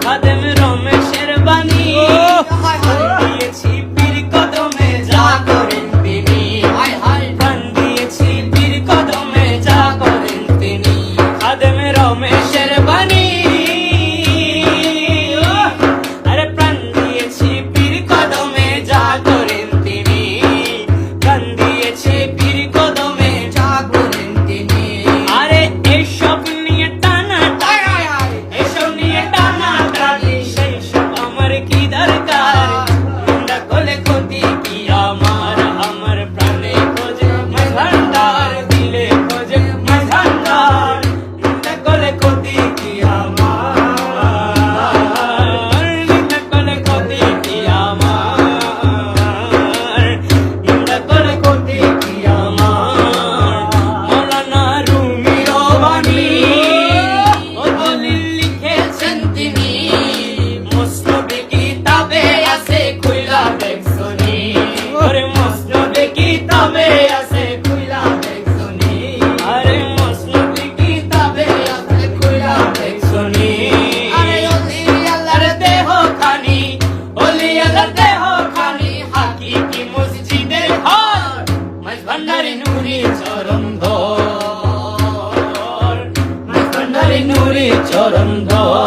খাদেম রমেশের বাণী দিয়েছি পীর কদমে যা করেন তিনি প্রাণ দিয়েছি পীর কদমে যা করেন তিনি খাদেম রমেশের বাণী আরে প্রাণ দিয়েছি পীর কদমে যা করেন তিনি প্রাণ দিয়েছি পীর কদমে যা করেন তিনি আরে এইসব নিয়ে টানা এসব নিয়ে টানা টানি সেই সব আমার কি দরকার নিন্দা করলে ক্ষতি কি আমার প্রাণে খোঁজে ভান্ডার দিলে খোঁজে ভান্ডার নিন্দা করলে ক্ষতি কি নিন্দা করলে ক্ষতি কি নিন্দা করলে ক্ষতি কি মৌলানা রুমির বাণী ও দলিল লিখেছেন তিনি মুসনদে কিতাবে আছে খুইলা দেখছনি আরে মুসনদে কিতাবে আছে খুইলা দেখছনি আরে মুসনদে কিতাবে আছে খুইলা দেখছনি আরে ওলি আল্লাহর দেহ খানি ওলি আল্লাহর দেহ খানি হাকিকি মসজিদের ঘর মাঝ ভান্ডারি নুরি চরণ ধর মাঝ ভান্ডারি নুরি চরণ ধর